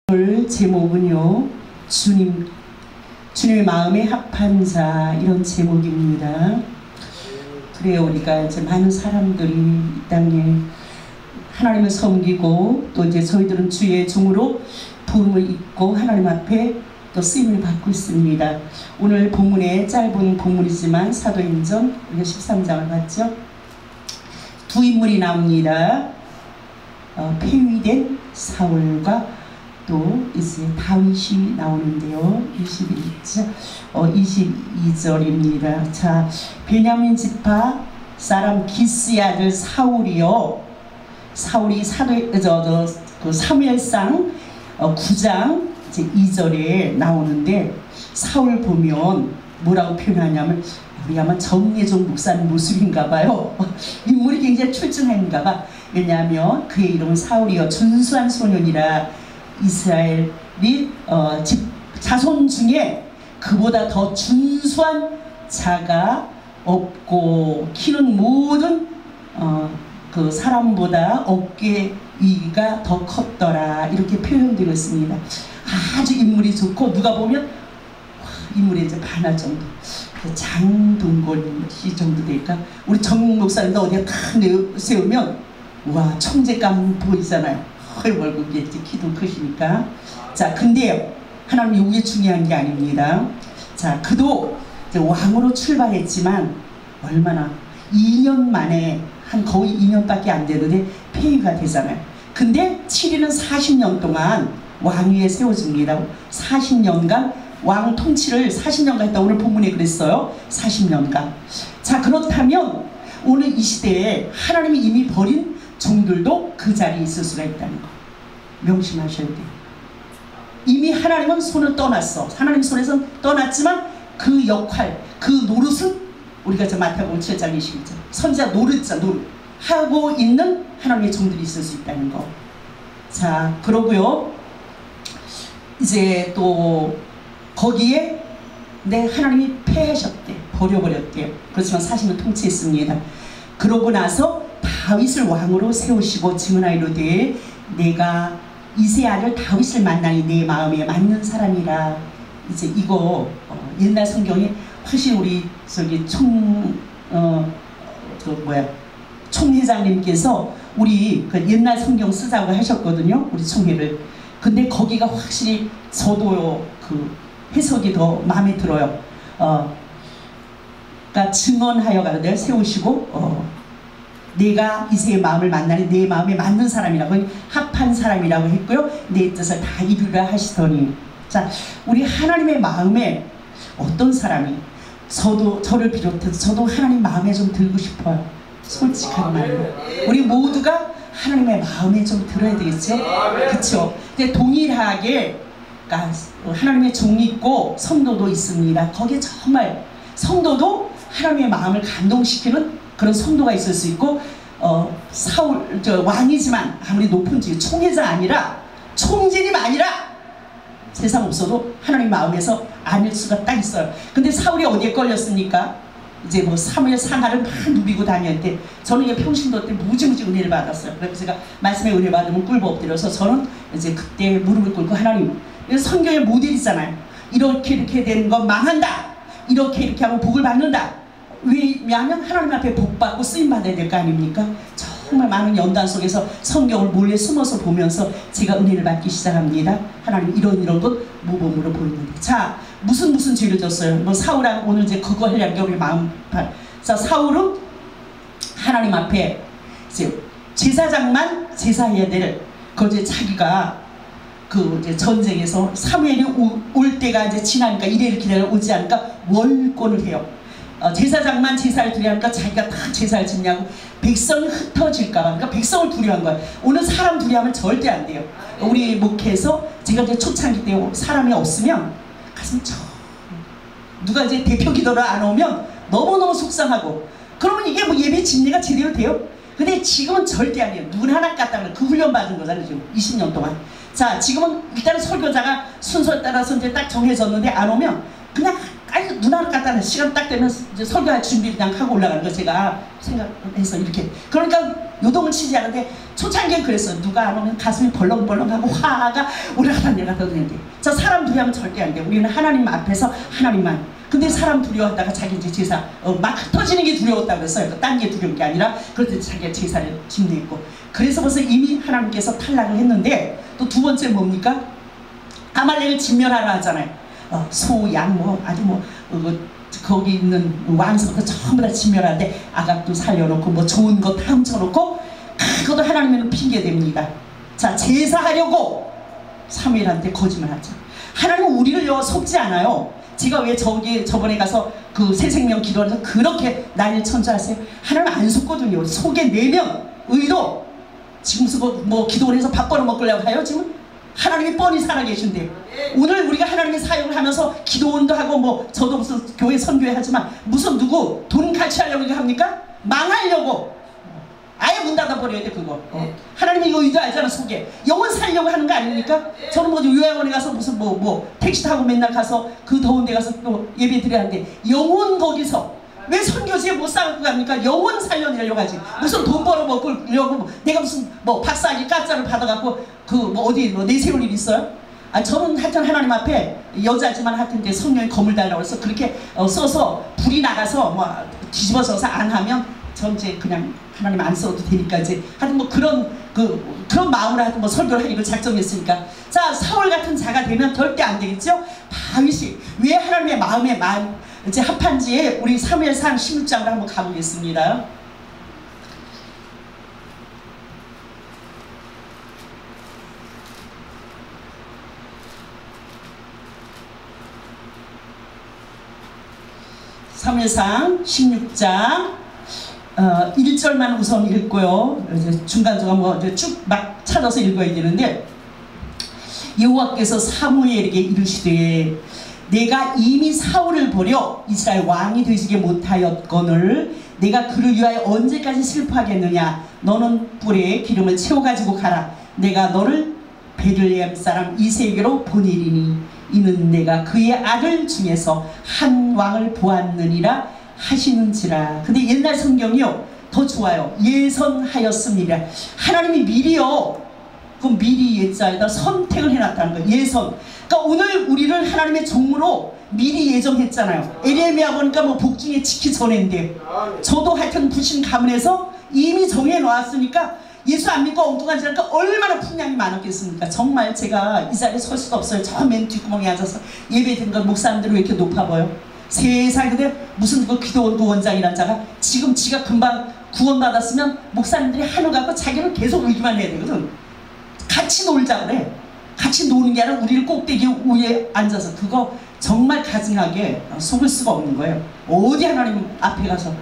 오늘 제목은요, 주님의 마음에 합한 자, 이런 제목입니다. 그래요, 우리가 이제 많은 사람들이 이 땅에 하나님을 섬기고 또 이제 저희들은 주의 종으로 부름을 입고 하나님 앞에 또 쓰임을 받고 있습니다. 오늘 본문에 짧은 본문이지만 사도행전 우리가 13장을 봤죠. 두 인물이 나옵니다. 폐위된 사울과 또 이제 다윗이 나오는데요. 22절입니다. 자, 베냐민 지파 사람 기스의 아들 사울이요. 사울이 사무엘상 9장 이제 2절에 나오는데, 사울 보면 뭐라고 표현하냐면 우리 아마 정예종 목사님 모습인가 봐요. 인물이 굉장히 출중한가 봐. 왜냐하면 그의 이름은 사울이요, 준수한 소년이라 이스라엘이 자손 중에 그보다 더 준수한 자가 없고 키는 모든 그 사람보다 어깨 위가 더 컸더라, 이렇게 표현되고 있습니다. 아주 인물이 좋고 누가 보면 인물이 이제 반할 정도, 장동건 씨 정도 될까. 우리 정 목사님도 어디에 탁 세우면 와, 청재감 보이잖아요. 얼굴이 키도 크시니까. 자, 근데요, 하나님 이게 중요한 게 아닙니다. 자, 그도 이제 왕으로 출발했지만 얼마나 2년 만에, 한 거의 2년밖에 안 되는데 폐위가 되잖아요. 근데 7위는 40년 동안 왕위에 세워집니다. 40년간 왕 통치를 40년간 했다. 오늘 본문에 그랬어요. 40년간. 자, 그렇다면 오늘 이 시대에 하나님이 이미 버린 종들도 그 자리에 있을 수가 있다는 거 명심하셔야 돼요. 이미 하나님은 손을 떠났어. 하나님 손에서 떠났지만 그 역할, 그 노릇은 우리가 이제 마태복음 7장 21절 선지자 노릇 하고 있는 하나님의 종들이 있을 수 있다는 거. 자, 그러고요, 이제 또 거기에 하나님이 패하셨대, 버려버렸대요. 그렇지만 40년 통치했습니다. 그러고 나서 다윗을 왕으로 세우시고 증언하이로되 내가 이새의 아들 다윗을 만나니 내 마음에 맞는 사람이라. 이제 이거 옛날 성경에 훨씬 우리 저기 총회장님께서 우리 그 옛날 성경 쓰자고 하셨거든요, 우리 총회를. 근데 거기가 확실히 저도 그 해석이 더 마음에 들어요. 그러니까 증언하여 가로되 세우시고 내가 이새의 마음을 만나니 내 마음에 맞는 사람이라고, 합한 사람이라고 했고요. 내 뜻을 다 이루라 하시더니. 자, 우리 하나님의 마음에 어떤 사람이, 저를 비롯해서 저도 하나님 마음에 좀 들고 싶어요. 솔직한 말로 우리 모두가 하나님의 마음에 좀 들어야 되겠죠. 그렇죠. 근데 동일하게 하나님의 종이 있고 성도도 있습니다. 거기에 정말 성도도 하나님의 마음을 감동시키는 그런 성도가 있을 수 있고, 왕이지만 아무리 높은 직, 총회장 아니라 총재님 아니라 세상 없어도 하나님 마음에서 아닐 수가 딱 있어요. 근데 사울이 어디에 걸렸습니까? 이제 뭐 사무엘 상하를 막 누비고 다녔는데, 저는 이게 평신도 때 무지무지 은혜를 받았어요. 그래서 제가 말씀에 은혜 받으면 꿀보 엎드려서 저는 이제 그때 무릎을 꿇고, 하나님, 성경의 모델이잖아요. 이렇게 되는 건 망한다, 이렇게 하면 복을 받는다. 왜냐하면 하나님 앞에 복받고 쓰임받아야 될 거 아닙니까? 정말 많은 연단 속에서 성경을 몰래 숨어서 보면서 제가 은혜를 받기 시작합니다. 하나님 이런 것 모범으로 보이는데. 자, 무슨 죄를 졌어요? 뭐 사울하고 오늘 이제 그거 하려는 게 우리 마음. 자, 사울은 하나님 앞에 이제 제사장만 제사해야 될, 그걸 이제 자기가 그 이제 전쟁에서 사무엘이 올 때가 이제 지나니까, 이래를 기다려 오지 않으니까 월권을 해요. 제사장만 제사를 드려야 하니까 자기가 다 제사를 짓냐고, 백성이 흩어질까봐. 그러니까 백성을 두려워한 거예요. 오늘 사람 두려워하면 절대 안 돼요. 우리 목회에서 제가 이제 초창기 때 사람이 없으면 가슴 누가 이제 대표 기도를 안 오면 너무너무 속상하고, 그러면 이게 뭐 예배 진리가 제대로 돼요? 근데 지금은 절대 아니에요. 눈 하나 깠다면 그 훈련 받은 거잖아요, 지금 20년 동안. 자, 지금은 일단 설교자가 순서에 따라서 이제 딱 정해졌는데 안 오면 그냥 눈 하나 갖다 시간 딱 되면 이제 설교할 준비 그냥 하고 올라가는 거 제가 생각해서 이렇게. 그러니까 요동을 치지 않은데 초창기엔 그랬어요. 누가 안 오면 가슴이 벌렁벌렁하고 화가 올라가다 내려가다 되는데 저 사람 두려워하면 절대 안 돼. 우리는 하나님 앞에서 하나님만. 근데 사람 두려워하다가 자기 이제 제사 막 흩어지는 게 두려웠다고 그랬어요. 딴 게 두려운 게 아니라 그럴 때 자기가 제사를 집례했고. 그래서 벌써 이미 하나님께서 탈락을 했는데 또 두 번째 뭡니까? 아말렉을 진멸하라 하잖아요. 소, 양, 뭐 아주 뭐 거기 있는 왕성도 전부 다 진멸하는데 아각도 살려놓고 뭐 좋은 거 다 훔쳐놓고 그것도 하나님은 핑계됩니다. 자, 제사하려고 사무엘한테 거짓말하죠. 하나님은 우리를 속지 않아요. 제가 왜 저번에 가서 그 새생명 기도하면서 그렇게 난리 천주하세요? 하나님 안 속거든요. 속에 내면 의도 지금 뭐 기도를 해서 밥 벌어먹으려고 해요 지금? 하나님이 뻔히 살아계신데 오늘 우리가 하나님의 사역을 하면서 기도원도 하고 뭐 저도 무슨 교회 선교회 하지만 무슨 누구 돈 같이 하려고 이거 합니까? 망하려고 아예 문 닫아버려야 돼 그거. 하나님이 이거 의도 알잖아. 속에 영혼 살려고 하는 거 아닙니까? 저는 뭐 요양원에 가서 무슨 뭐 택시 타고 맨날 가서 그 더운 데 가서 또 예배 드려야 하는데 영혼 거기서 왜 선교지에 못 살고 갑니까? 영혼 살려내려고 하지. 무슨 돈 벌어먹으려고 내가 무슨 뭐 박사학위 까짜를 받아갖고 그 뭐 어디 뭐 내세울 일 있어요? 저는 하여튼 하나님 앞에 여자지만 하여튼 이제 성령의 검을 달라고 해서 그렇게 써서 불이 나가서 뭐 뒤집어져서 안 하면 전 이제 그냥 하나님 안 써도 되니까 이제 하여튼 뭐 그런 마음으로 하여튼 뭐 설교를 하기로 작정했으니까. 자, 사울 같은 자가 되면 절대 안 되겠죠? 다윗이 왜 하나님의 마음에 이제 합한지에 우리 사무엘상 16장으로 한번 가보겠습니다. 사무엘상 16장 1절만 우선 읽고요. 이제 중간중간 뭐 쭉 막 찾아서 읽어야 되는데 여호와께서 사무엘에게 이르시되 내가 이미 사울을 버려 이스라엘 왕이 되시게 못하였거늘 내가 그를 위하여 언제까지 슬퍼하겠느냐. 너는 뿔에 기름을 채워가지고 가라. 내가 너를 베들레헴 사람 이새에게로 보내리니 이는 내가 그의 아들 중에서 한 왕을 보았느니라 하시는지라. 근데 옛날 성경이요 더 좋아요. 예선하였습니다. 하나님이 미리요 그 미리 예자에다 선택을 해놨다는 거예요. 예선. 그러니까 오늘 우리를 하나님의 종으로 미리 예정했잖아요. 에레미야 보니까 뭐 복중에 지키 전인데 저도 하여튼 부신 가문에서 이미 정해놓았으니까 예수 안 믿고 엉뚱한 짓 하니까 얼마나 풍량이 많았겠습니까? 정말 제가 이 자리에 설 수가 없어요. 저 맨 뒷구멍에 앉아서 예배 드린 건 목사님들이 왜 이렇게 높아 보여? 세상에. 근데 무슨 그 기도원 구원장이란 자가 지금 지가 금방 구원받았으면 목사님들이 한우 갖고 자기는 계속 울기만 해야 되거든. 같이 놀자 그래. 같이 노는 게 아니라 우리를 꼭대기 위에 앉아서 그거 정말 가증하게 속을 수가 없는 거예요. 어디 하나님 앞에 가서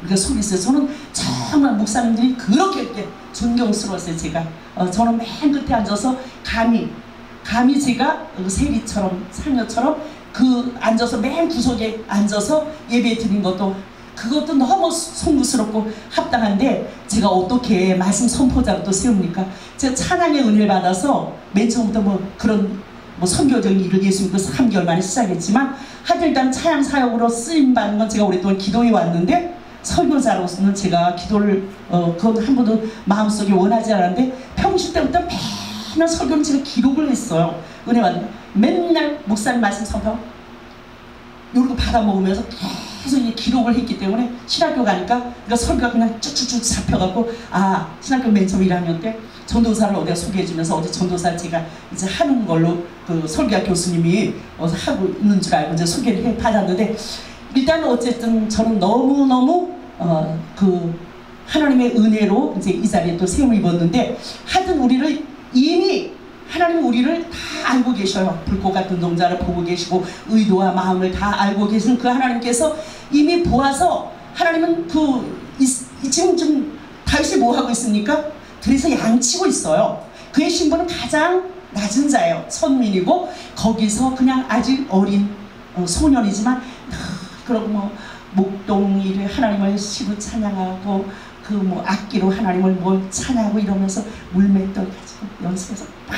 우리가 속이 있어요. 저는 정말 목사님들이 그렇게 이렇게 존경스러웠어요. 제가 저는 맨 끝에 앉아서 감히 제가 세리처럼 상녀처럼 그 앉아서 맨 구석에 앉아서 예배 드린 것도 그것도 너무 송구스럽고 합당한데 제가 어떻게 말씀 선포자로 또 세웁니까? 제가 찬양의 은혜를 받아서 맨 처음부터 뭐 그런 뭐 선교적인 일을 예수 믿고 3개월 만에 시작했지만 하여튼 일단 찬양 사역으로 쓰임받는 건 제가 오랫동안 기도해 왔는데 설교자로서는 제가 기도를 그건 한 번도 마음속에 원하지 않았는데 평시 때부터 맨날 설교를 제가 기록을 했어요. 은혜 받는 맨날 목사님 말씀 선포 요런 거 받아먹으면서 계속 이제 기록을 했기 때문에 신학교 가니까 그러니까 설교가 그냥 쭉쭉쭉 잡혀갖고 신학교 맨 처음 1학년 때 전도사를 어디가 소개해주면서 어디 전도사를 제가 이제 하는 걸로 그 설교학 교수님이 하고 있는 줄 알고 이제 소개를 받았는데 일단 어쨌든 저는 너무너무 그 하나님의 은혜로 이제 이 자리에 또 세움을 입었는데 하여튼 우리를 이미 하나님 우리를 다 알고 계셔요. 불꽃 같은 동자를 보고 계시고 의도와 마음을 다 알고 계신 그 하나님께서 이미 보아서 하나님은 지금 좀 다윗이 뭐 하고 있습니까? 그래서 양치고 있어요. 그의 신분은 가장 낮은 자예요. 선민이고 거기서 그냥 아직 어린 소년이지만 그러고 뭐 목동이를 하나님을 시로 찬양하고 그 뭐 악기로 하나님을 뭘 찬양하고 이러면서 물맷돌 가지고 연습해서 막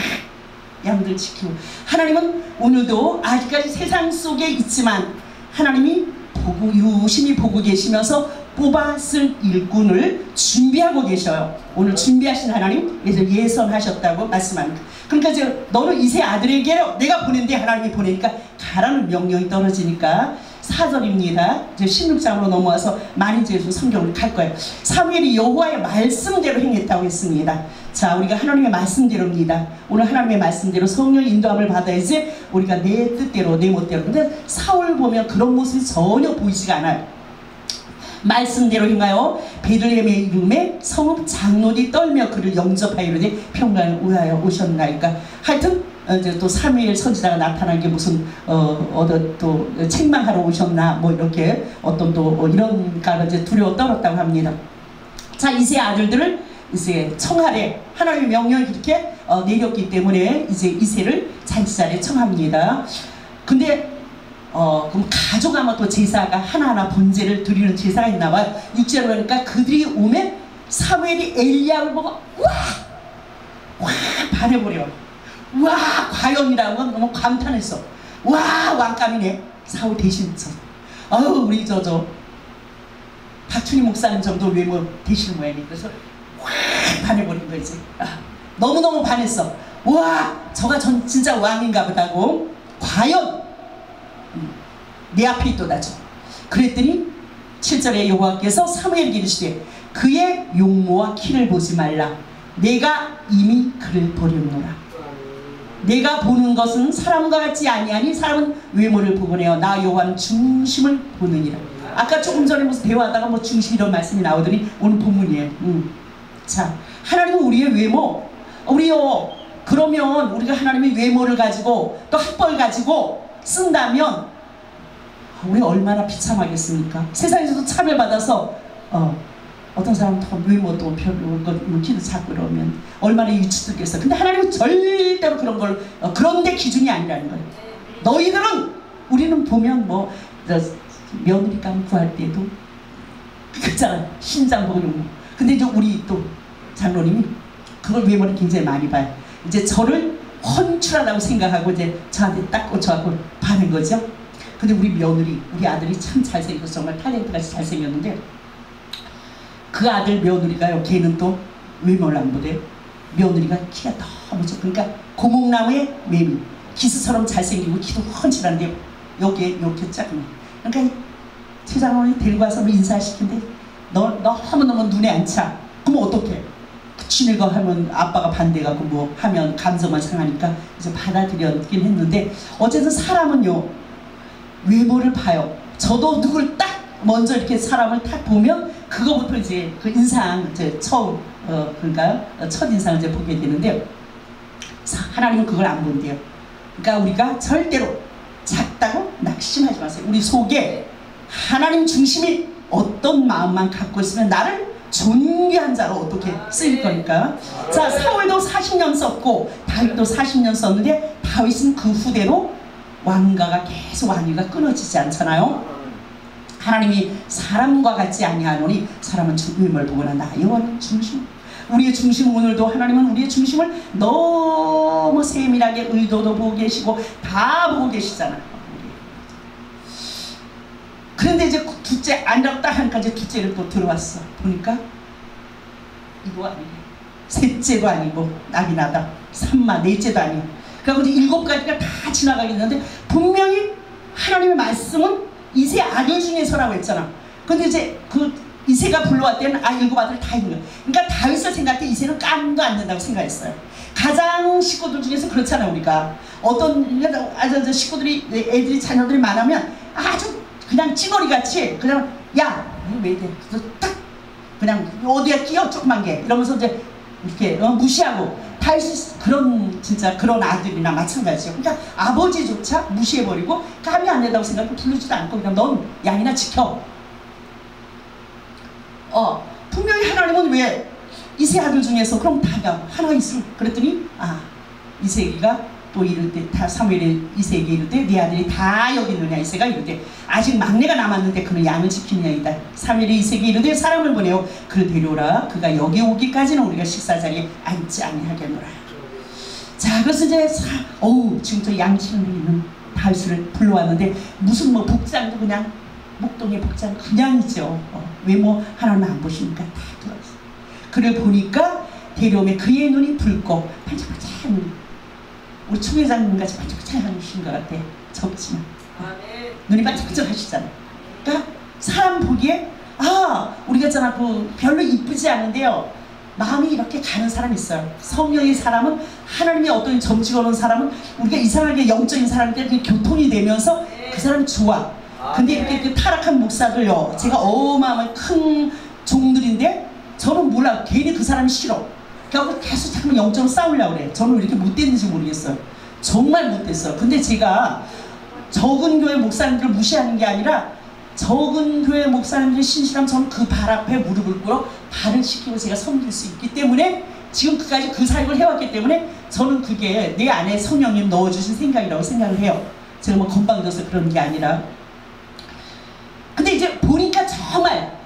양들 지키고 하나님은 오늘도 아직까지 세상 속에 있지만 하나님이 보고 유심히 보고 계시면서 뽑아 쓸 일꾼을 준비하고 계셔요. 오늘 준비하신 하나님 그래서 예선하셨다고 말씀합니다. 그러니까 이제 너는 이세 아들에게 내가 보낸데 하나님이 보내니까 가라는 명령이 떨어지니까 4절입니다. 이제 16장으로 넘어와서 많이 이제 성경을 갈 거예요. 사무엘이 여호와의 말씀대로 행했다고 했습니다. 자, 우리가 하나님의 말씀대로입니다. 오늘 하나님의 말씀대로 성령 인도함을 받아야지 우리가 내 뜻대로 내 멋대로. 근데 사울 보면 그런 모습이 전혀 보이지가 않아요. 말씀대로 행하여 베들레헴의 이름에 성읍 장로들이 떨며 그를 영접하여 이르되 평강을 위하여 오셨나이까. 하여튼 이제 또 사무엘 선지자가 나타난 게 무슨 또 책망하러 오셨나 뭐 이렇게 어떤 또 이런가 이제 두려워 떨었다고 합니다. 자, 이세 아들들을 이제 청하래. 하나님의 명령이 그렇게 내렸기 때문에 이제 이세를 잔치자리에 청합니다. 근데 그럼 가져가면 또 제사가 하나하나 번제를 드리는 제사가 있나봐요. 6절에 보니까 그들이 오면 사무엘이 엘리야를 보고 와 반해버려. 와 과연이라고 너무 감탄했어. 와 왕감이네. 사울 대신서 우리 저 박춘희 목사님 정도 외모 되시는 모양이에요. 그래서 와 반해버린 거지. 너무너무 반했어. 와 저가 진짜 왕인가 보다고. 과연 내 앞에 있도다죠. 그랬더니 7절에 여호와께서 사무엘에게 이르시되 그의 용모와 키를 보지 말라. 내가 이미 그를 버렸노라. 내가 보는 것은 사람과 같지 아니하니 사람은 외모를 보거니와 나 여호와는 중심을 보느니라. 아까 조금 전에 무슨 대화하다가 뭐 중심 이런 말씀이 나오더니 오늘 본문이에요. 자, 하나님은 우리의 외모, 우리요 그러면 우리가 하나님의 외모를 가지고 또 학벌 가지고 쓴다면 우리 얼마나 비참하겠습니까? 세상에서도 차별받아서 어떤 사람은 더 외모도 별로 키도 작고 그러면 얼마나 유치들겠어. 근데 하나님은 절대로 그런 걸 그런데 기준이 아니라는 거예요. 너희들은 우리는 보면 뭐 며느리감 구할 때도 그잖아 신장 보고 용모. 근데 이제 우리 또 장로님이 그걸 외모를 굉장히 많이 봐요. 이제 저를 헌출하다고 생각하고 이제 저한테 딱 꽂혀갖고 파는 거죠. 근데 우리 며느리, 우리 아들이 참 잘생겨서 정말 탤런트같이 잘생겼는데 그 아들 며느리가요, 걔는 또 외모를 안 보대. 며느리가 키가 너무 좁. 그러니까 고목나무의 매미, 기스처럼 잘생기고 키도 헌칠한데 여기에 이렇게 작은. 그러니까 최장원이 데리고 와서 인사시킨데 너무너무 눈에 안 차. 그럼 어떡해? 친애가 하면 아빠가 반대가고 뭐 하면 감정만 상하니까 이제 받아들였긴 했는데 어쨌든 사람은요 외모를 봐요. 저도 누굴 딱 먼저 이렇게 사람을 딱 보면 그거부터 이제 그 인상 이제 처음 그러니까 첫 인상을 이제 보게 되는데 하나님은 그걸 안 본대요. 그러니까 우리가 절대로 작다고 낙심하지 마세요. 우리 속에 하나님 중심이 어떤 마음만 갖고 있으면 나를 존귀한 자로 어떻게 쓰일 거니까. 자, 사울도 40년 썼고 다윗도 40년 썼는데 다윗은 그 후대로 왕가가 계속 왕위가 끊어지지 않잖아요. 하나님이 사람과 같지 아니하노니 사람은 외모를 보거나 나 여호와는 중심. 우리의 중심, 오늘도 하나님은 우리의 중심을 너무 세밀하게 의도도 보고 계시고 다 보고 계시잖아요. 그런데 이제 둘째 아니라고 딱 하니까 이제 둘째를 또 들어왔어. 보니까 이거 아니에요. 셋째도 아니고 낙이 나다. 삼마 넷째도 아니에요. 그리고 이제 7가지가 다 지나가겠는데 분명히 하나님의 말씀은 이세 아들 중에서라고 했잖아. 근데 이제 그 이세가 불러왔을 때는 7 아들 다 있는 거야. 그러니까 다윗을 생각할 때 이세는 깜도 안 된다고 생각했어요. 가장 식구들 중에서 그렇잖아. 우리가 어떤 식구들이 애들이 자녀들이 많으면 아주 그냥 찌거리같이 그냥 야 왜 이래 딱 그냥 어디에 끼어 조그만 게 이러면서 이제 이렇게 무시하고 다윗이 그런 진짜 그런 아들이나 마찬가지죠. 그러니까 아버지조차 무시해버리고 감이 안 된다고 생각하고 부르지도 않고 그냥 넌 양이나 지켜. 분명히 하나님은 왜 이세 아들 중에서 그럼 다가 하나 있을 그랬더니 이세기가 또 이럴 때 다 사무엘이 이세에게 이르되 네 아들이 다 여기 있느냐. 이세가 이르되 아직 막내가 남았는데 그는 양을 지키느냐이다. 사무엘이 이세에게 이르되 사람을 보내어 그를 데려오라. 그가 여기 오기까지는 우리가 식사자리에 앉지 아니하겠노라. 자, 그래서 이제 지금 저 양치는 데 있는 다윗을 불러왔는데 무슨 뭐 복장도 그냥 목동의 복장 그냥이죠. 왜 뭐 하나님 안 보십니까? 다 들어있어요. 그를 보니까 데려오면 그의 눈이 붉고 반짝반짝 우리 총회장님같이 반짝반짝하신 것 같아. 적지만 눈이 반짝반짝 하시잖아요. 그러니까 사람 보기에 우리가 있잖아 별로 이쁘지 않은데요 마음이 이렇게 가는 사람이 있어요. 성령의 사람은 하나님의 어떤 점찍어 놓은 사람은 우리가 이상하게 영적인 사람한테 교통이 되면서 그 사람이 좋아. 근데 이렇게 그 타락한 목사들요 제가 어마어마한 큰 종들인데 저는 몰라. 괜히 그 사람이 싫어. 그래서 계속 잠깐 영적으로 싸우려고 그래. 저는 왜 이렇게 못됐는지 모르겠어요. 정말 못됐어요. 근데 제가 적은 교회 목사님들을 무시하는 게 아니라 적은 교회 목사님들의 신실함 저는 그 발 앞에 무릎을 꿇어 발을 씻기고 제가 섬길 수 있기 때문에 지금까지 그 사역을 해왔기 때문에 저는 그게 내 안에 성령님 넣어주신 생각이라고 생각을 해요. 제가 뭐 건방져서 그런 게 아니라. 근데 이제 보니까 정말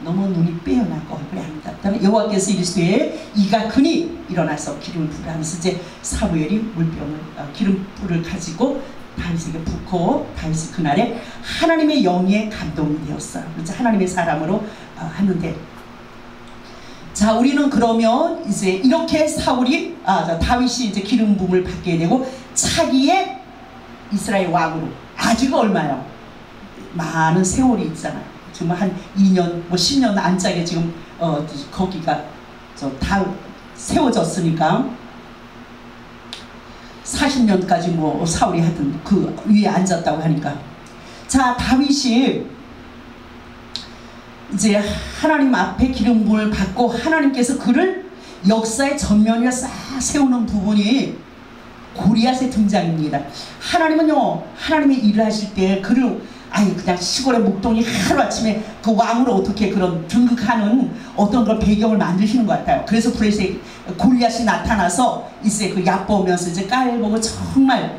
너무 눈이 빼어나고 얼굴이 아름답다면 여호와께서 이르시되 이가 그니 일어나서 기름을 부으라 하면서 이제 사무엘이 물병을 기름불을 가지고 다윗에게 붓고 다윗이 그날에 하나님의 영에 감동이 되었어요. 그래서 하나님의 사람으로 하는데 자 우리는 그러면 이제 이렇게 사울이 다윗이 이제 기름 부음을 받게 되고 차기의 이스라엘 왕으로 아직 얼마요? 많은 세월이 있잖아요. 지금 한 2년 뭐 10년 안짝에 지금 거기가 다 세워졌으니까 40년까지 뭐 사울이 하든 그 위에 앉았다고 하니까 자 다윗이 이제 하나님 앞에 기름 부음을 받고 하나님께서 그를 역사의 전면에 싹 세우는 부분이 골리앗의 등장입니다. 하나님은요 하나님의 일을 하실 때 그를 그냥 시골의 목동이 하루아침에 그 왕으로 어떻게 그런 등극하는 어떤 걸 배경을 만드시는 것 같아요. 그래서 블레셋 골리앗이 나타나서 이제 그 얕보면서 이제 깔보고 정말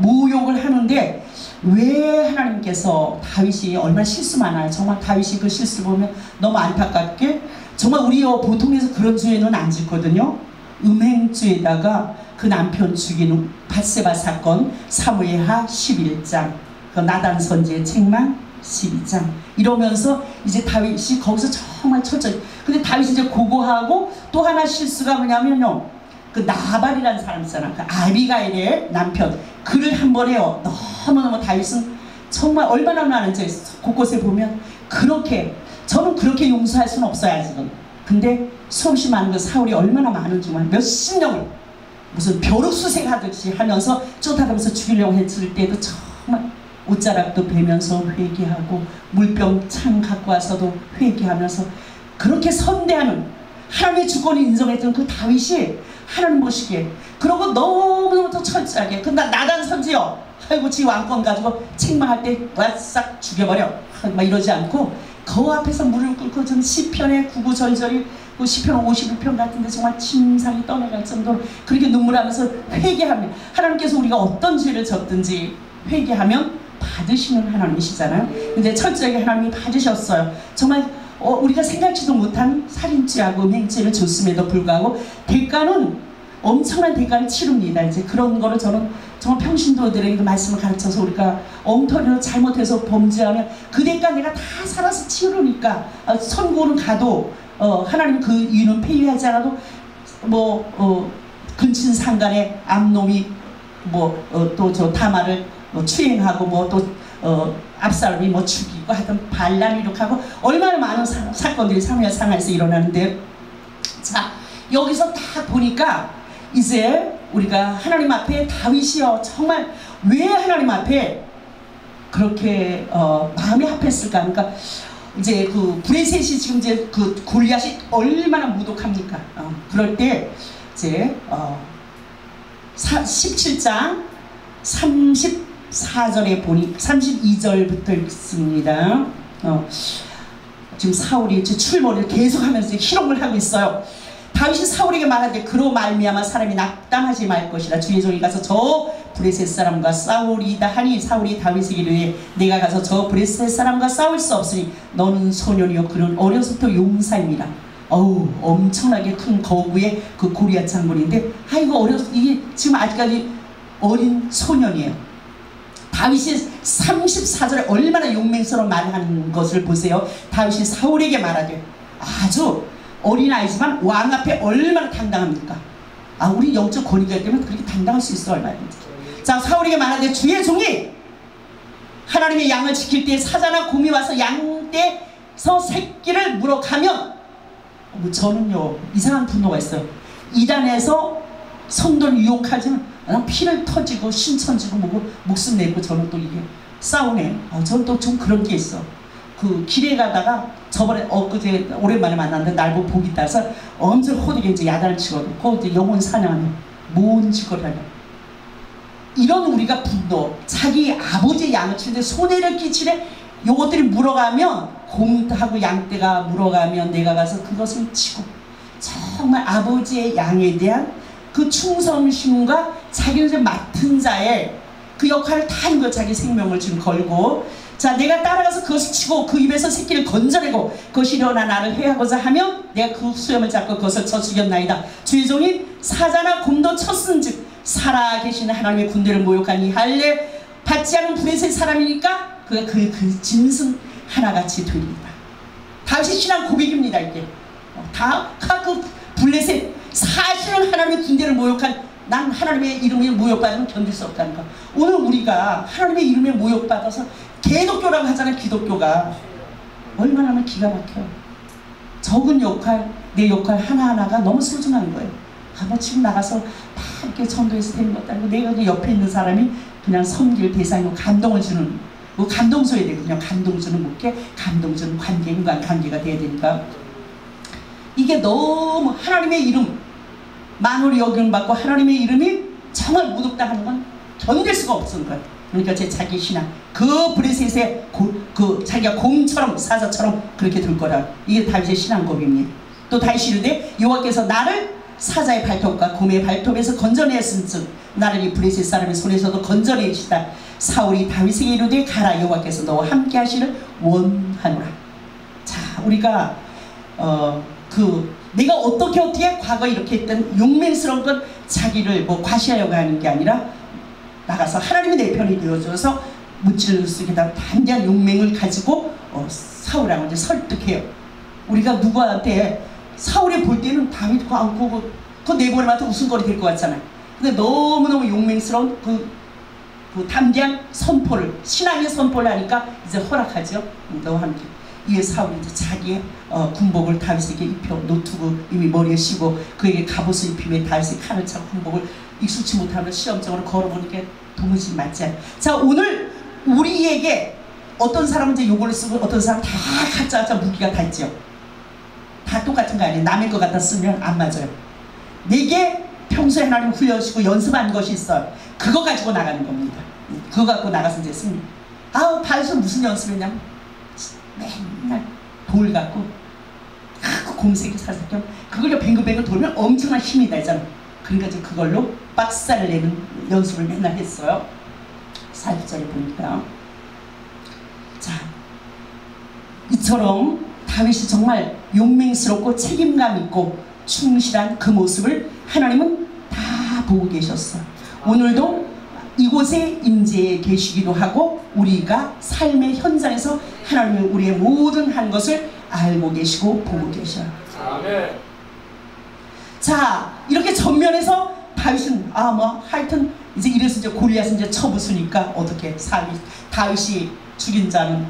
모욕을 하는데 왜 하나님께서 다윗이 얼마나 실수 많아요. 정말 다윗이 그 실수 보면 너무 안타깝게 정말 우리 보통에서 그런 죄는 안 짓거든요. 음행죄에다가 그 남편 죽이는 밧세바 사건 사무엘하 11장 그 나단 선지의 책망 12장 이러면서 이제 다윗이 거기서 정말 철저히 근데 다윗이 이제 고고하고 또 하나 실수가 뭐냐면요 그 나발이라는 사람 있잖아. 그 아비가일의 남편 그를 한 번 해요. 너무너무 다윗은 정말 얼마나 많은지 곳곳에 보면 그렇게 저는 그렇게 용서할 수는 없어요 아직은. 근데 수없이 많은 그 사울이 얼마나 많은 정말 몇십 명을 무슨 벼룩수색 하듯이 하면서 쫓아가면서 죽이려고 했을 때도 정말 옷자락도 베면서 회개하고 물병 창 갖고 와서도 회개하면서 그렇게 선대하는 하나님의 주권을 인정했던 그 다윗이 하나님 보시기에 그러고 너무너무 또 철저하게 그 나단 선지요 아이고 지 왕권 가지고 책망할 때 와싹 죽여버려 막 이러지 않고 그 앞에서 무릎 꿇고 좀 시편의 구구절절이 그 시편 52편 같은데 정말 침상이 떠내갈 정도로 그렇게 눈물하면서 회개하면 하나님께서 우리가 어떤 죄를 졌든지 회개하면 받으시는 하나님이시잖아요. 근데 철저하게 하나님이 받으셨어요. 정말 우리가 생각지도 못한 살인죄하고 음행죄를 줬음에도 불구하고 대가는 엄청난 대가를 치릅니다. 이제 그런 거를 저는 정말 평신도들에게 그 말씀을 가르쳐서 우리가 엉터리로 잘못해서 범죄하면 그 대가 내가 다 살아서 치르니까 천국은 가도 하나님 그 이유는 폐위하지 않아도 근친상간에 암놈이 또 저 다말을 추행하고 또 압살롬이 죽이고 하여튼 반란 이룩하고 얼마나 많은 사건들이 사무엘 상하에서 일어나는데 자 여기서 딱 보니까 이제 우리가 하나님 앞에 다윗이요 정말 왜 하나님 앞에 그렇게 마음이 합했을까 그러니까 이제 그 브레셋이 지금 이제 그 골리앗이 얼마나 무독합니까 그럴 때 이제 17장 34절에 보니 32절부터 있습니다. 지금 사울이 출몰을 계속하면서 희롱을 하고 있어요. 다윗이 사울에게 말하되 그로 말미암아 사람이 낙담하지 말 것이라 주의 종이 가서 저 브레셋 사람과 싸우리이다 하니 사울이 다윗에게 이르되 내가 가서 저 브레셋 사람과 싸울 수 없으니 너는 소년이요 그는 어려서부터 용사입니다. 엄청나게 큰 거구의 그 고리앗 장군인데 이게 지금 아직까지 어린 소년이에요. 다윗이 34절에 얼마나 용맹스러운 말을 하는 것을 보세요. 다윗이 사울에게 말하되, 아주 어린아이지만 왕 앞에 얼마나 당당합니까? 우리 영적 권위가 있기 때문에 그렇게 당당할 수 있어, 얼마든지. 자, 사울에게 말하되, 주의 종이 하나님의 양을 지킬 때 사자나 곰이 와서 양떼에서 새끼를 물어가면, 저는요 이상한 분노가 있어요. 이단에서 성도를 유혹하지만 피를 터지고 신천지고 뭐고 목숨 내고 저는 또 이게 싸우네. 저는 또 좀 그런 게 있어. 그 길에 가다가 저번에 엊그제 오랜만에 만났는데 날 보고 복이 따서 엄청 호되게 이제 야단을 치거든. 그 이제 영혼 사냥하는 뭔 짓을 하냐. 이런 우리가 분노, 자기 아버지의 양을 치는데 손해를 끼치네. 요것들이 물어가면, 곰하고 양떼가 물어가면 내가 가서 그것을 치고, 정말 아버지의 양에 대한 그 충성심과 자기를 좀 맡은 자의 그 역할을 다 하는 거예요. 자기 생명을 지금 걸고, 자, 내가 따라가서 그것을 치고 그 입에서 새끼를 건져내고 그것이 일어나 나를 해하고자 하면 내가 그 수염을 잡고 그것을 쳐 죽였나이다. 주의 종이 사자나 곰도 쳤은즉 살아계신 하나님의 군대를 모욕한 이 할례 받지 않은 블레셋 사람이니까 그 짐승 하나같이 되리이다. 다윗의 신앙 고백입니다. 이게 그 블레셋, 사실은 하나님의 군대를 모욕한, 난 하나님의 이름에 모욕받으면 견딜 수 없다니까. 오늘 우리가 하나님의 이름에 모욕받아서 개독교라고 하잖아요. 기독교가 얼마나 하면 기가 막혀요. 적은 역할, 내 역할 하나하나가 너무 소중한 거예요. 뭐 지금 나가서 다 이렇게 전도해서 되는 것도 아니고, 내가 옆에 있는 사람이 그냥 섬길 대상이고 감동을 주는, 감동 줘야 되거든요. 감동 주는 목회, 감동 주는 관계, 인간관계가 돼야 되니까. 이게 너무 하나님의 이름, 만월이 여김받고 하나님의 이름이 정말 모독당하는 건 견딜 수가 없는 거예요. 그러니까 제 자기 신앙, 그 브레셋의 자기가 곰처럼 사자처럼 그렇게 될 거라. 이게 다윗의 신앙 고백입니다. 또 다윗이 이르되, 여호와께서 나를 사자의 발톱과 곰의 발톱에서 건져내었은즉 나를 이 브레셋 사람의 손에서도 건져내시다. 사울이 다윗에게 이르되, 가라, 여호와께서 너와 함께 하시를 원하노라. 자, 우리가 내가 어떻게 과거에 이렇게 했던 용맹스러운 건 자기를 뭐 과시하려고 하는 게 아니라 나가서 하나님이 내 편이 되어줘서 무찌를 쓰기다 단대한 용맹을 가지고 사울하고 이제 설득해요. 우리가 누구한테 사울이 볼 때는 다윗 그 내버려마다 웃음거리 될 것 같잖아요. 근데 너무너무 용맹스러운 그 담대한 선포를, 신앙의 선포를 하니까 이제 허락하죠. 너와 함께. 이에 사울이 이제 자기의 군복을 다윗에게 입혀 노트고 이미 머리에 씌고 그에게 갑옷을 입히며 다윗의 칼을 차고 군복을 익숙치 못하면 시험적으로 걸어보니까 도무지 맞지 않아요. 자, 오늘 우리에게 어떤 사람은 이제 요걸 쓰고 어떤 사람은 다 가짜 무기가 다 있죠. 다 똑같은 거 아니에요. 남의 것 갖다 쓰면 안 맞아요. 내게 평소에 하나님 훈련시고 연습한 것이 있어요. 그거 가지고 나가는 겁니다. 그거 갖고 나가서 이제 씁니다. 바에서 무슨 연습했냐면 맨날 돌 갖고 공세기 사사겸 그걸로 뱅글뱅글 돌면 엄청난 힘이 나잖아. 그러니까 이제 그걸로 박살을 내는 연습을 맨날 했어요. 40절에 보니까. 자, 이처럼 다윗이 정말 용맹스럽고 책임감 있고 충실한 그 모습을 하나님은 다 보고 계셨어. 오늘도 이곳에 임재해 계시기도 하고 우리가 삶의 현장에서 하나님은 우리의 모든 한 것을 알고 계시고 보고 계셔요. 아멘. 자, 이렇게 전면에서 다윗은 하여튼 이제 이래서 이제 골리앗은 이제 쳐부수니까 어떻게 다윗이 죽인 자는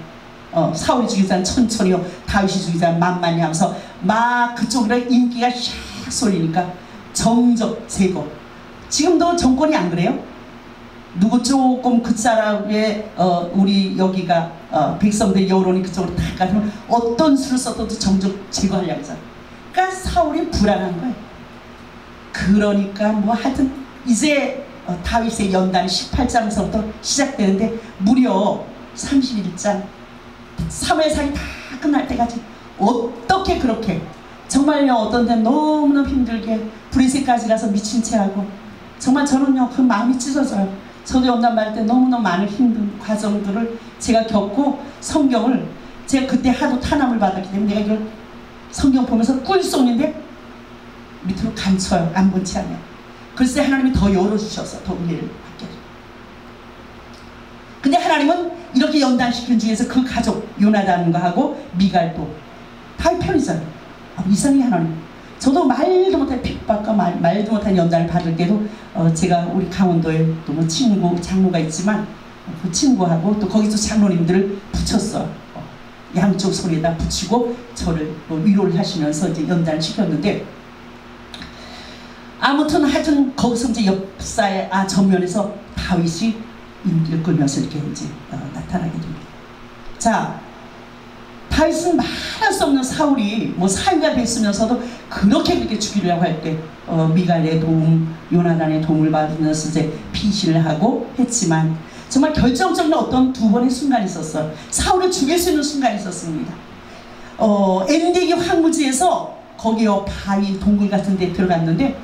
사울이 죽인 자는 천천히요, 다윗이 죽인 자는 만만히 하면서 막 그쪽으로 인기가 샥 쏠리니까 정적 제거. 지금도 정권이 안 그래요? 누구 조금 그 사람의 우리 여기가 백성들 여론이 그쪽으로 다 가면 어떤 수를 써도 정적 제거하려고 하잖아. 그러니까 사울이 불안한 거예요. 그러니까 뭐 하여튼 이제 다윗의 연단이 18장에서부터 시작되는데 무려 31장 사무엘상이 다 끝날 때까지 어떻게 그렇게 정말요, 어떤 데는 너무너무 힘들게 브레셋까지 가서 미친 채 하고 정말 저는요 그 마음이 찢어져요. 저도 연단 받을 때 너무너무 많은 힘든 과정들을 제가 겪고 성경을 제가 그때 하도 탄압을 받았기 때문에 내가 이걸 성경 보면서 꿀 쏘는데 밑으로 감춰요. 안 본 채 하면. 글쎄 하나님이 더 열어주셔서 더 은혜를 받게. 근데 하나님은 이렇게 연단시킨 중에서 그 가족 요나단과 하고 미갈도 다윗 편이잖아요. 이상해 하나님. 저도 말도 못한 핍박과 말도 못한 연단을 받을 때도 제가 우리 강원도에 또 뭐 친구 장로가 있지만 그 친구하고 또 거기서 장로님들을 붙였어요. 양쪽 소리에다 붙이고 저를 위로를 하시면서 이제 연단을 시켰는데, 아무튼 하여튼 거기서 이제 역사의 전면에서 다윗이 인기를 끌면서 이렇게 이제 나타나게 됩니다. 자, 다윗은 말할 수 없는 사울이 뭐 사위가 됐으면서도 그렇게 죽이려고 할 때 미갈의 도움, 요나단의 도움을 받으면서 이제 피신을 하고 했지만, 정말 결정적인 어떤 두 번의 순간이 있었어요. 사울을 죽일 수 있는 순간이 있었습니다. 엔게디 황무지에서 거기요 바위 동굴 같은 데 들어갔는데,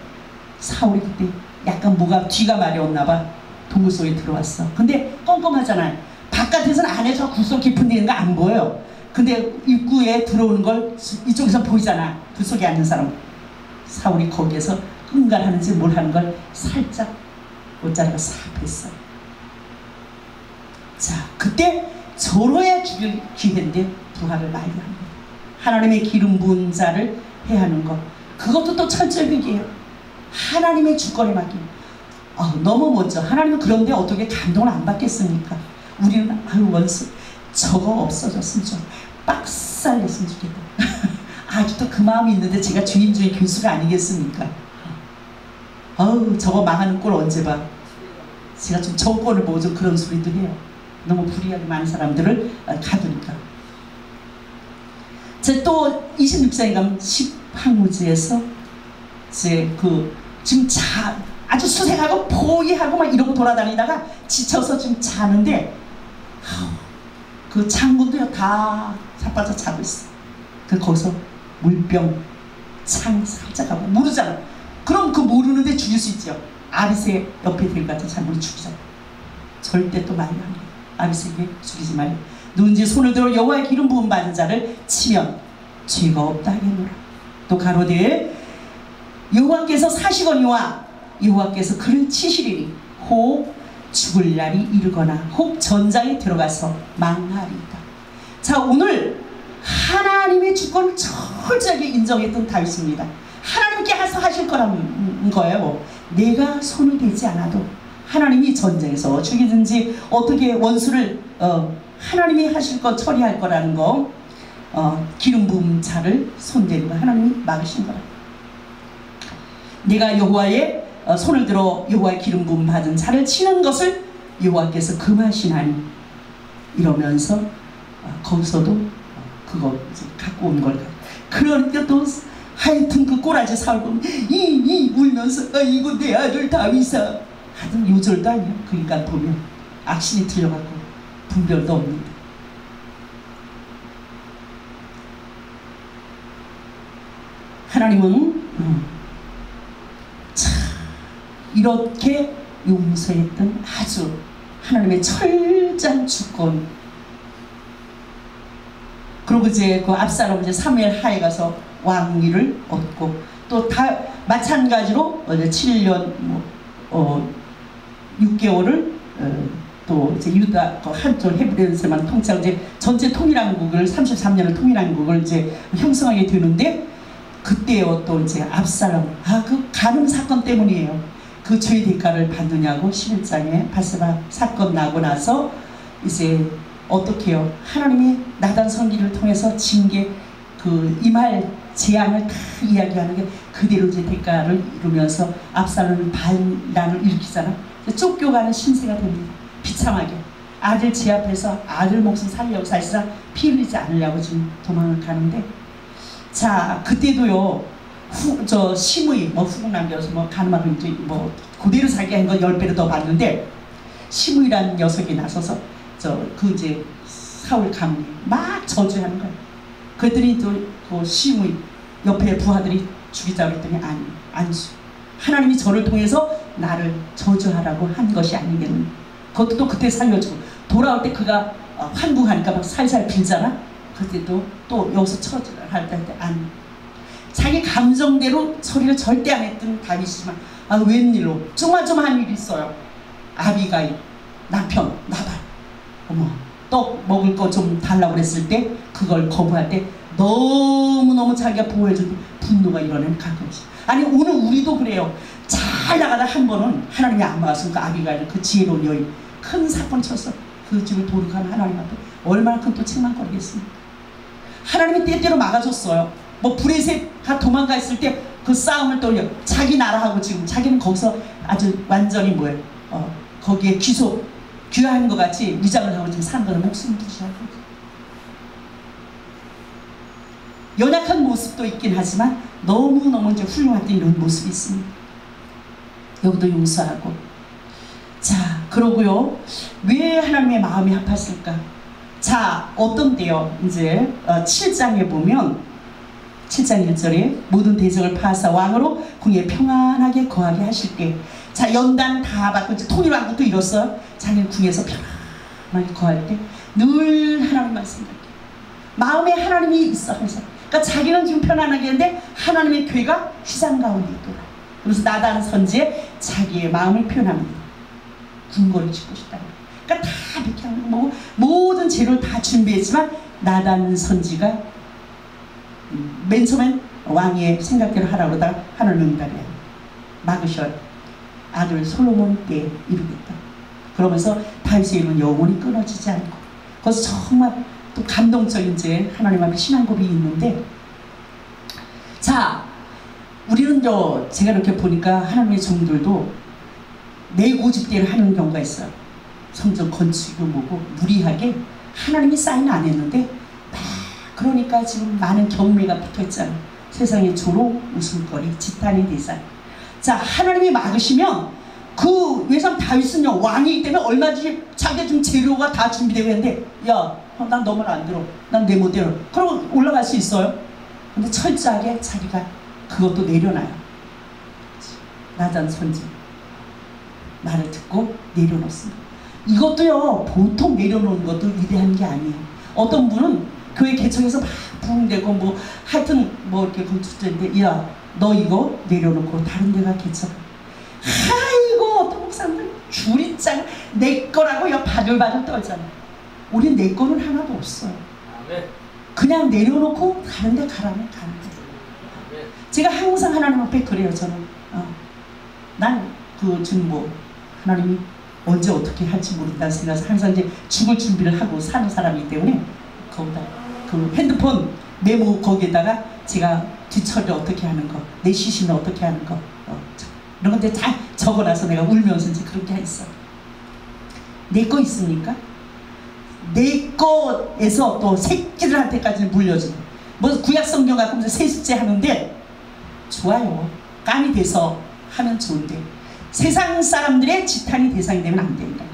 사울이 그때 약간 뭐가 뒤가 마려웠나 봐. 동굴 속에 들어왔어. 근데 껌껌하잖아요. 바깥에서는 안에서 굴속 깊은 데 있는 거 안 보여요. 근데 입구에 들어오는 걸 이쪽에서 보이잖아. 그 속에 앉는 사람. 사울이 거기에서 응가하는지 뭘 하는 걸 살짝 옷자락을 싹 뺐어. 자, 그때 저러야 죽일 기회인데 부활을 말이 합니다. 하나님의 기름 부은 자를 해야 하는 것, 그것도 또 철저하게요. 하나님의 주권에 맡김. 너무 멋져. 하나님은 그런데 어떻게 감동을 안 받겠습니까? 우리는 원수 저거 없어졌으면 좀 빡살냈으면 좋겠다. 아직도 그 마음이 있는데 제가 주인 중에 교수가 아니겠습니까? 저거 망하는 꼴 언제 봐. 제가 좀 정권을 보고 좀 그런 소리도 해요. 너무 불의하게 많은 사람들을 가두니까. 제 또 26장에 가면 10항무지에서 이제 지금 아주 수색하고 포위하고 막 이러고 돌아다니다가 지쳐서 지금 자는데, 그 장군도요 다 자빠져 자고 있어. 거기서 물병 창 살짝 하고 모르잖아. 그럼 그 모르는데 죽일 수 있죠. 아비새 옆에 데리고 가서 장군을 죽이잖아. 절대 또 말이 안 돼. 아비새에게 죽이지 말라. 누군지 손을 들어 여호와의 기름 부음 받은 자를 치면 죄가 없다 하겠노라. 또 가로되 여호와께서 사시거니와 여호와께서 그를 치시리니 혹 죽을 날이 이르거나 혹 전장에 들어가서 망하리이다. 자, 오늘 하나님의 주권을 철저하게 인정했던 다윗입니다. 하나님께서 하실 거라는 거예요. 내가 손을 대지 않아도 하나님이 전쟁에서 죽이든지 어떻게 원수를 하나님이 하실 거 처리할 거라는 거, 기름 부은 자를 손대는 거 하나님이 막으신 거라. 내가 여호와의 손을 들어 여호와의 기름 부음 받은 자를 치는 것을 여호와께서 금하시나니, 이러면서 거기서도 그거 이제 갖고 온 걸. 그러니까 또 하여튼 그 꼬라지 사울 보면 울면서 이거 내 아들 다윗아 하여튼 요절도 아니야. 그 인간 보면 악신이 들려갖고 분별도 없는데. 하나님은 참 이렇게 용서했던 아주 하나님의 철저한 주권. 그리고 이제 그 압살롬 이제 사무엘 하에 가서 왕위를 얻고, 또 다 마찬가지로 7년 6개월을 또 이제 유다 한쪽 헤브론에서만 통치하고 이제 전체 통일왕국을 33년을 통일왕국을 이제 형성하게 되는데, 그때요 또 이제 압살롬 그 간음 사건 때문이에요. 그 죄의 대가를 받느냐고 11장에 바세바 사건 나고 나서 이제 어떻게 해요? 하나님이 나단 선지를 통해서 징계 임할 재앙을 다 이야기하는 게 그대로 이제 대가를 이루면서 압살롬은 반란을 일으키잖아. 쫓겨가는 신세가 됩니다. 비참하게 아들 제 앞에서 아들 목숨 살려고 사실상 피 흘리지 않으려고 지금 도망을 가는데, 자 그때도요 심의 후궁 남겨서 가늠하고 이제 그대로 살게 한 거 10배로 더 받는데, 심의라는 녀석이 나서서 이제 사울 가문이 막 저주하는 거야. 그랬더니 또 그 심의 옆에 부하들이 죽이자고 했더니 아니, 안수. 하나님이 저를 통해서 나를 저주하라고 한 것이 아니겠느냐. 그것도 또 그때 살려주고, 돌아올 때 그가 환궁하니까 막 살살 빌잖아. 그때도 또 여기서 처리를 할 때 아니. 자기 감정대로 처리를 절대 안 했던 다윗이지만 웬일로 조마조마한 일이 있어요. 아비가일 남편 나발 떡 먹을 거 좀 달라고 그랬을 때 그걸 거부할 때 너무너무 자기가 보호해줄 때 분노가 일어나는 가끔씩. 아니 오늘 우리도 그래요. 잘 나가다 한 번은 하나님이 안 막았으니까 아비가일 그 지혜로운 여인 큰 사건 쳤어. 그 집을 도둑한 하나님 앞에 얼마나 큰 또 책망거리겠습니까. 하나님이 때때로 막아줬어요. 뭐 브레셋가 도망가 있을 때 그 싸움을 떠올려 자기 나라하고 지금 자기는 거기서 아주 완전히 뭐예요 거기에 귀화한 것 같이 위장을 하고 지금 사는 거는 목숨 부지하고 연약한 모습도 있긴 하지만 너무너무 이제 훌륭한 이런 모습이 있습니다. 여기도 용서하고. 자 그러고요 왜 하나님의 마음이 아팠을까. 자 어떤데요. 이제 7장에 보면 7장 1절에 모든 대적을 파하사 왕으로 궁에 평안하게 거하게 하실 때 자 연단 다 받고 이제 통일왕국도 이뤘어요. 자기는 궁에서 평안하게 거할 때 늘 하나님만 생각해. 마음에 하나님이 있어 항상. 그러니까 자기는 지금 편안하게 했는데 하나님의 괴가 휘장 가운데 있더라. 그래서 나단 선지에 자기의 마음을 표현합니다. 궁궐을 짓고 싶다. 그러니까 다 이렇게 하는 거 모든 재료를 다 준비했지만 나단 선지가 맨 처음엔 왕의 생각대로 하라고 그러다가 하늘 응답이에요. 막으셔. 아들 솔로몬 때 이루겠다. 그러면서 다윗의 이름은 영원히 끊어지지 않고. 그래서 정말 또 감동적인 이제 하나님 앞에 신앙 고백이 있는데 자 우리는 제가 이렇게 보니까 하나님의 종들도 내고집대로 하는 경우가 있어요. 성전 건축이고 뭐고 무리하게 하나님이 사인 안 했는데 그러니까 지금 많은 경매가 붙어있잖아. 세상의 조롱, 웃음거리, 지탄의 대상. 자 하나님이 막으시면 그 왜냐면 다윗은요 왕이기 때문에 얼마든지 자기가 좀 재료가 다 준비되고 있는데 야 난 너 말 안 들어. 난 내 멋대로. 그러면 올라갈 수 있어요. 근데 철저하게 자기가 그것도 내려놔요. 나단 선지 말을 듣고 내려놓습니다. 이것도요 보통 내려놓는 것도 위대한 게 아니에요. 어떤 분은 교회 개척에서 막 부흥되고 뭐 하여튼 뭐 이렇게 건축자인데 야 너 이거 내려놓고 다른 데가 개척. 아이고 어떤 목사님들 줄이짱 내 거라고 야 바들바들 떨잖아. 우린 내 거는 하나도 없어요. 그냥 내려놓고 다른 데 가라면 가는 거예요. 제가 항상 하나님 앞에 그래요. 저는 난 그 지금 뭐 하나님이 언제 어떻게 할지 모른다는 생각에서 항상 이제 죽을 준비를 하고 사는 사람이기 때문에 거기다 그 핸드폰 메모 거기에다가 제가 뒤처리 어떻게 하는 거, 내 시신은 어떻게 하는 거 이런 건데 다 적어놔서 내가 울면서 이제 그렇게 했어. 내 거 있습니까? 내 거에서 또 새끼들한테까지 물려주는 뭐 구약 성경 갖고 무슨 세습제 하는데 좋아요. 깜이 돼서 하면 좋은데 세상 사람들의 지탄이 대상이 되면 안 된다.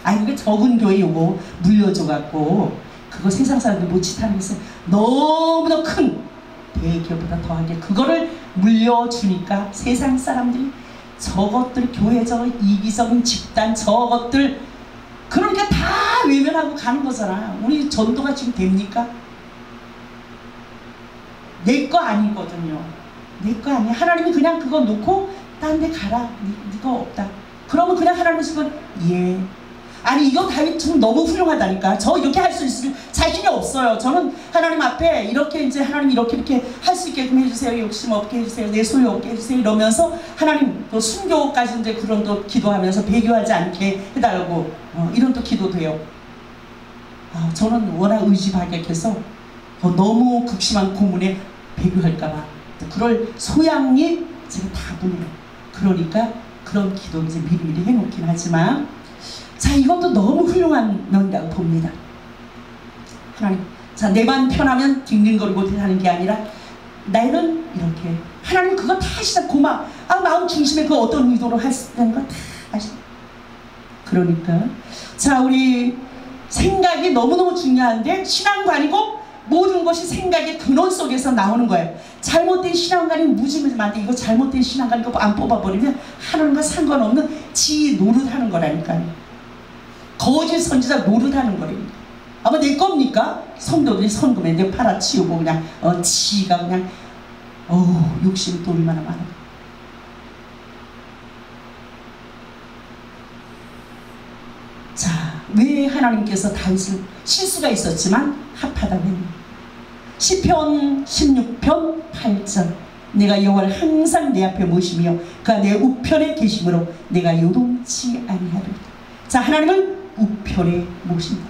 아니 그게 적은 교회 요거 물려줘갖고 그거 세상 사람들 못 지탄하고 있어요. 너무나 큰 대기업보다 더하게 그거를 물려주니까 세상 사람들이 저것들 교회적 이기적인 집단 저것들 그러니까 다 외면하고 가는 거잖아. 우리 전도가 지금 됩니까? 내 거 아니거든요. 내 거 아니야. 하나님이 그냥 그거 놓고 딴 데 가라. 네가 없다. 그러면 그냥 하나님이 쓰면 예. 아니 이거 다윗 좀 너무 훌륭하다니까. 저 이렇게 할 수 있을 자신이 없어요. 저는 하나님 앞에 이렇게 이제 하나님 이렇게 할 수 있게끔 해주세요. 욕심 없게 해주세요. 내 소유 없게 해주세요. 이러면서 하나님 또 순교까지 이제 그런 또 기도하면서 배교하지 않게 해달라고 이런 또 기도돼요. 저는 워낙 의지박약해서 너무 극심한 고문에 배교할까봐 그럴 소양이 지금 다분해요. 그러니까 그런 기도 이제 미리미리 해놓긴 하지만 자 이것도 너무 훌륭한 면이라고 봅니다. 하나님 자 내만 편하면 뒹굴거리고 하는 게 아니라 나는 이렇게 하나님 그거 다 아시다. 고마 마음 중심에 그 어떤 의도로 하시는 거 다 아시다. 그러니까 자 우리 생각이 너무너무 중요한데 신앙관이고 모든 것이 생각의 근원 속에서 나오는 거예요. 잘못된 신앙관이 무지무지한데 이거 잘못된 신앙관 이거 안 뽑아버리면 하나님과 상관없는 지 노릇하는 거라니까요. 거짓 선지자 노릇하는 거랍니다. 아마 내 겁니까? 성도들이 선금에 내 팔아치우고 그냥 지가 그냥 욕심이 또 얼마나 많아. 자 왜 하나님께서 다윗을 실수가 있었지만 합하다고 했냐. 시편 16편 8절 내가 여호와를 항상 내 앞에 모시며 그가 내 우편에 계심으로 내가 요동치 아니하리라. 자, 하나님을 우편에 모신다.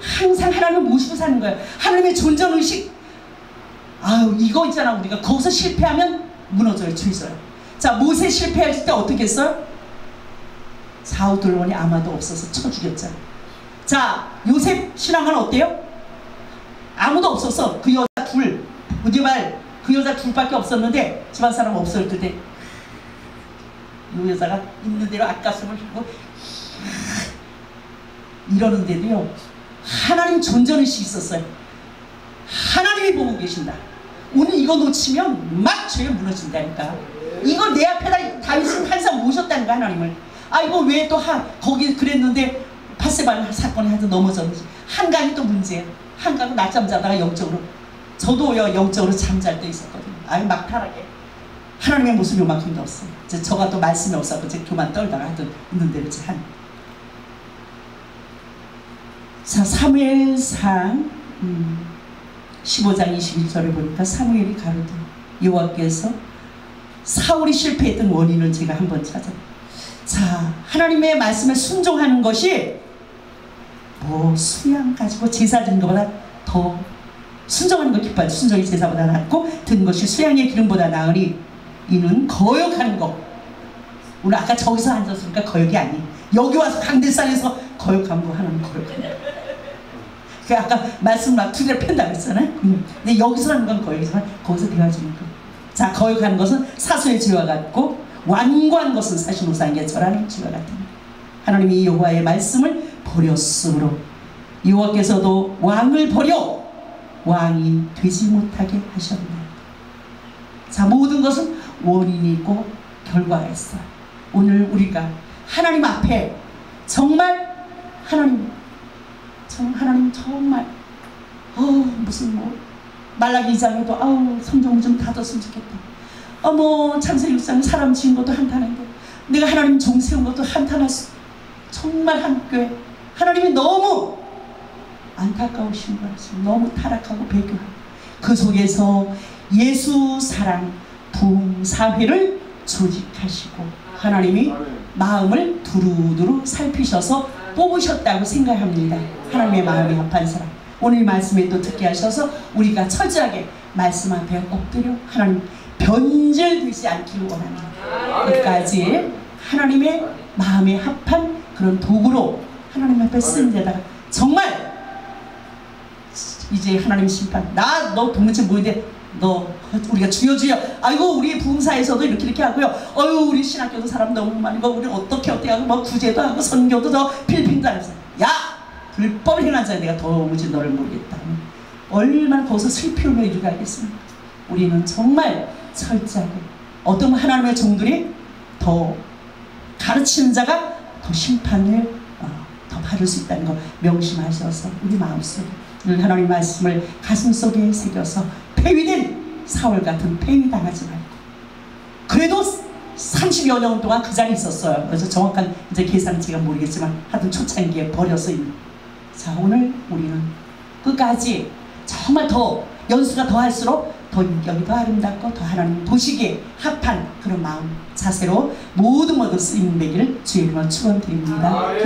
항상 하나님을 모시고 사는 거예요. 하나님의 존재의식. 아유, 이거 있잖아. 우리가 거기서 실패하면 무너져요. 주의서요. 자, 모세 실패할 때 어떻게 했어요? 사우돌원이 아마도 없어서 쳐 죽였잖아. 자, 요셉 신앙은 어때요? 아무도 없었어. 그 여자 둘, 부디발 그 여자 둘밖에 없었는데 집안 사람 없을 때 이 여자가 있는 대로 앞가슴을 하고 이러는데도요, 하나님 존재의식이 있었어요. 하나님이 보고 계신다. 오늘 이거 놓치면 막 죄에 무너진다니까. 이거 내 앞에다 다윗은 항상 모셨다니까, 하나님을. 아, 이거 왜 또 거기 그랬는데 바세바 사건이 하여튼 넘어졌는지. 한강이 또 문제예요. 한강은 낮잠 자다가 영적으로, 저도요 영적으로 잠잘 때 있었거든요. 아유, 막 타락해. 하나님의 모습이 요만큼도 없어요. 이제 저가 또 말씀이 없었고 이제 교만 떨다가 하여튼 있는 대로 이제 한. 자, 사무엘상 15장 21절에 보니까 사무엘이 가로되 여호와께서 사울이 실패했던 원인을 제가 한번 찾아. 자, 하나님의 말씀에 순종하는 것이 뭐 수양 가지고 제사 드는 것보다 더 순종하는 거 기뻐요. 순종이 제사보다 낫고 든 것이 수양의 기름보다 나으니 이는 거역하는 거. 오늘 아까 저기서 앉았으니까 거역이 아니. 여기 와서 강대산에서 거역한 거 하나님 거역하는 거. 그 아까 말씀 막 두 개를 편다고 했잖아요. 근데 여기서 하는 건 거역이지만 거기서 배워주는 거. 자, 거역하는 것은 사수의 죄와 같고 완고한 것은 사시노상의 절하는 죄와 같다. 하나님이 여호와의 말씀을 버렸으므로 여호와께서도 왕을 버려 왕이 되지 못하게 하셨네. 자, 모든 것은 원인이 있고 결과가 있어요. 오늘 우리가 하나님 앞에 정말 하나님 정말 무슨 뭐 말라기 2장에도 성경 좀 닫았으면 좋겠다. 뭐 창세기 6장 사람 지은 것도 한탄한데 내가 하나님 종 세운 것도 한탄할 수. 정말 한교회 하나님이 너무 안타까우신 거예요. 너무 타락하고 배교하고 그 속에서 예수 사랑 부흥사회를 조직하시고 하나님이 마음을 두루두루 살피셔서 뽑으셨다고 생각합니다. 하나님의 마음이 합한 사람. 오늘 말씀에 또 듣게 하셔서 우리가 철저하게 말씀 앞에 엎드려 하나님 변절되지 않기를 원합니다. 끝까지 하나님의 마음에 합한 그런 도구로 하나님 앞에 쓰는 데다가 정말 이제 하나님 심판, 너 도무지 뭐인데 너 우리가 주여 아이고 우리 부흥사에서도 이렇게 하고요. 우리 신학교도 사람 너무 많고 우리 어떻게 하고 뭐 구제도 하고 선교도 더 필리핀도 하면서 야 불법을 행한 자에 내가 도무지 너를 모르겠다. 얼마나 거기서 슬피우며 이루게 하겠습니까? 우리는 정말 철저하게 어떤 하나님의 종들이 더 가르치는 자가 더 심판을 더 받을 수 있다는 거 명심하셔서 우리 마음속에 늘 하나님 말씀을 가슴속에 새겨서 폐위된 사울 같은 폐위 당하지 말고 그래도 30여 년 동안 그 자리에 있었어요. 그래서 정확한 이제 계산은 제가 모르겠지만 하여튼 초창기에 버려서 있는. 자, 오늘 우리는 끝까지 정말 더 연수가 더 할수록 더 인격이 더 아름답고 더 하나님 보시기에 합한 그런 마음 자세로 모든 쓰임 되기를 주의 이름으로 축원드립니다.